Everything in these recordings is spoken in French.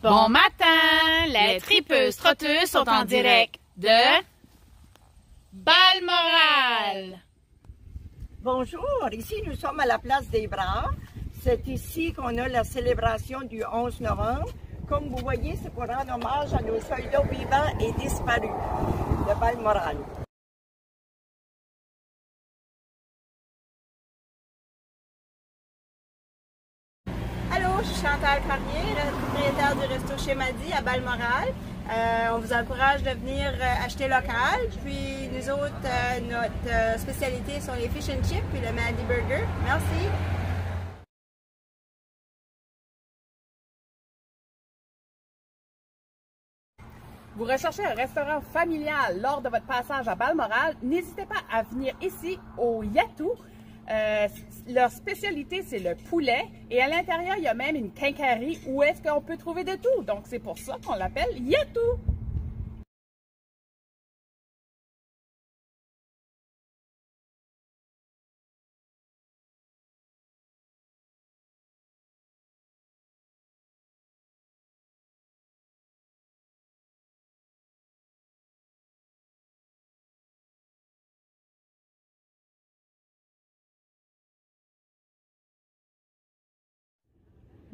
Bon matin! Les tripeuses trotteuses sont en direct de Balmoral. Bonjour, ici nous sommes à la place des Braves. C'est ici qu'on a la célébration du 11 novembre. Comme vous voyez, c'est pour rendre hommage à nos soldats vivants et disparus de Balmoral. Allô, je suis Chantal Carrier, propriétaire du resto Chez Madi à Balmoral. On vous encourage de venir acheter local. Puis nous autres, notre spécialité sont les fish and chips puis le Madi Burger. Merci. Vous recherchez un restaurant familial lors de votre passage à Balmoral, n'hésitez pas à venir ici au Yatou. Leur spécialité, c'est le poulet et à l'intérieur, il y a même une quincaillerie où est-ce qu'on peut trouver de tout. Donc, c'est pour ça qu'on l'appelle Yatou.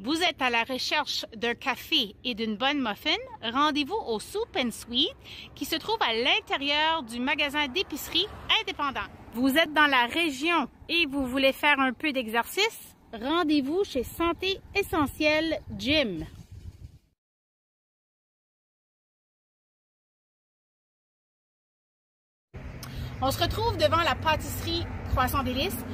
Vous êtes à la recherche d'un café et d'une bonne muffin? Rendez-vous au Soup and Sweet qui se trouve à l'intérieur du magasin d'épicerie indépendant. Vous êtes dans la région et vous voulez faire un peu d'exercice? Rendez-vous chez Santé Essentielle Gym. On se retrouve devant la pâtisserie Croissant Délices.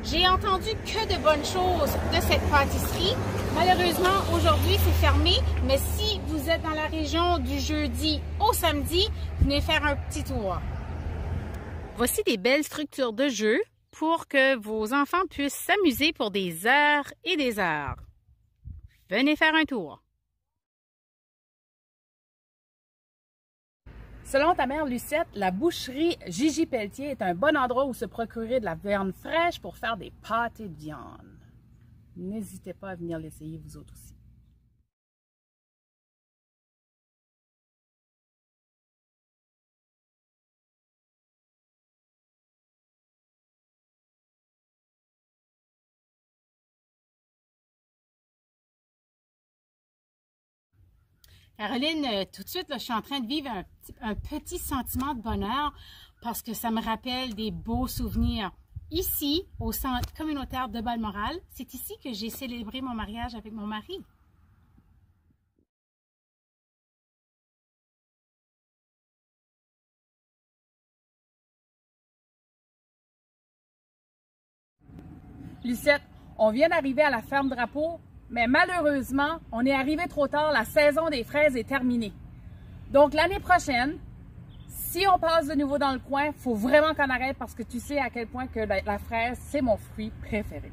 J'ai entendu que de bonnes choses de cette pâtisserie. Malheureusement, aujourd'hui, c'est fermé, mais si vous êtes dans la région du jeudi au samedi, venez faire un petit tour. Voici des belles structures de jeu pour que vos enfants puissent s'amuser pour des heures et des heures. Venez faire un tour. Selon ta mère Lucette, la boucherie Gigi Pelletier est un bon endroit où se procurer de la viande fraîche pour faire des pâtés de viande. N'hésitez pas à venir l'essayer vous autres aussi. Caroline, tout de suite, là, je suis en train de vivre un petit sentiment de bonheur parce que ça me rappelle des beaux souvenirs. Ici, au centre communautaire de Balmoral, c'est ici que j'ai célébré mon mariage avec mon mari. Lucette, on vient d'arriver à la ferme Drapeau, mais malheureusement, on est arrivé trop tard, la saison des fraises est terminée. Donc l'année prochaine, si on passe de nouveau dans le coin, il faut vraiment qu'on arrête parce que tu sais à quel point que la fraise, c'est mon fruit préféré.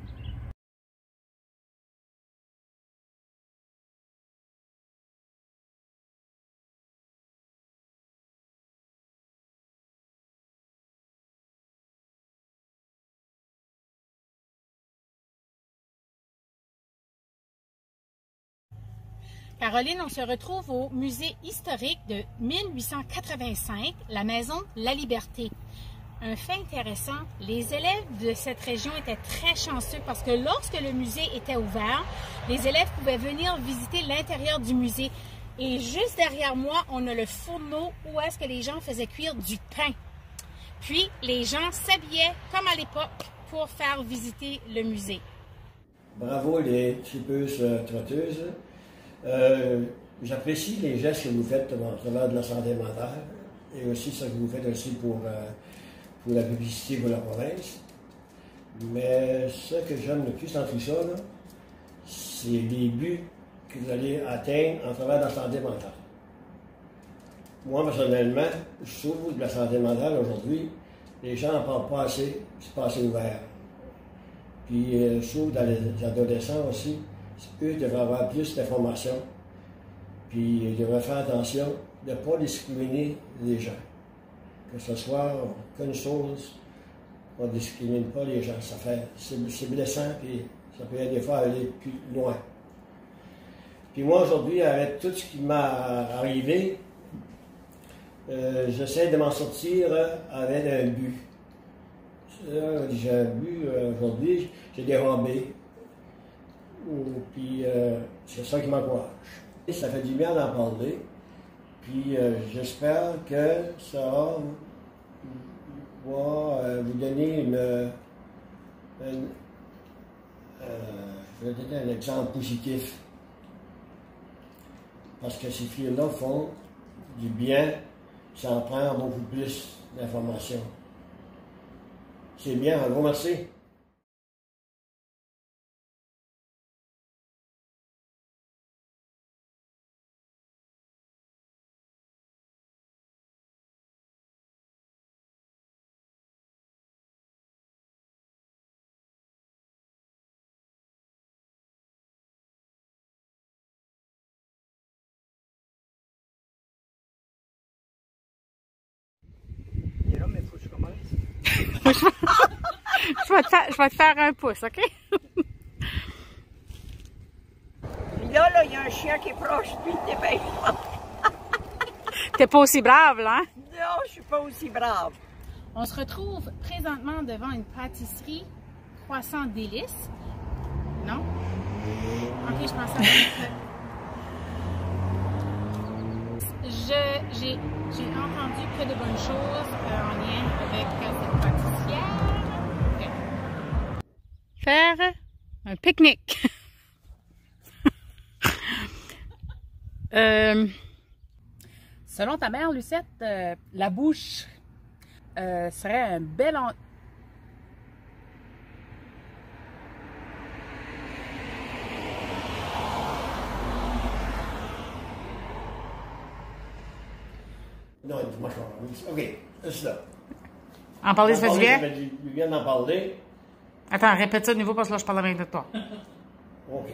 Caroline, on se retrouve au musée historique de 1885, la maison La Liberté. Un fait intéressant, les élèves de cette région étaient très chanceux parce que lorsque le musée était ouvert, les élèves pouvaient venir visiter l'intérieur du musée. Et juste derrière moi, on a le fourneau où est-ce que les gens faisaient cuire du pain. Puis, les gens s'habillaient comme à l'époque pour faire visiter le musée. Bravo les tripeuses trotteuses. J'apprécie les gestes que vous faites en travers de la santé mentale et aussi ce que vous faites aussi pour la publicité pour la province. Mais ce que j'aime le plus dans tout ça, c'est les buts que vous allez atteindre en travers de la santé mentale. Moi, personnellement, je trouve que la santé mentale aujourd'hui, les gens n'en parlent pas assez, c'est pas assez ouvert. Puis je trouve dans les adolescents aussi, eux devraient avoir plus d'informations. Puis ils devraient faire attention de ne pas discriminer les gens. Que ce soit qu'une chose, on ne discrimine pas les gens. C'est blessant, puis ça peut des fois aller plus loin. Puis moi, aujourd'hui, avec tout ce qui m'est arrivé, j'essaie de m'en sortir avec un but. J'ai un but aujourd'hui, j'ai dérobé. Puis c'est ça qui m'encourage. Ça fait du bien d'en parler. Puis j'espère que ça va vous donner je vais donner un exemple positif. Parce que ces filles-là font du bien, ça en prend beaucoup plus d'informations. C'est bien, un gros merci. Et là, mais il faut que je commence. Je vais te faire un pouce, OK? Puis là, il y a un chien qui est proche, puis t'es bien fort. T'es pas aussi brave, là, hein? Non, je suis pas aussi brave. On se retrouve présentement devant une pâtisserie Croissant Délices. Non? OK, je pense à J'ai entendu que de bonnes choses en lien avec cette pâtissière. Okay. Faire un pique-nique. Selon ta mère, Lucette, la bouche serait un bel Non, dis-moi ça. OK, c'est ça. En parler, ça fait du bien? Tu viens d'en parler. Attends, répète ça de nouveau parce que là, je parle avec toi. OK.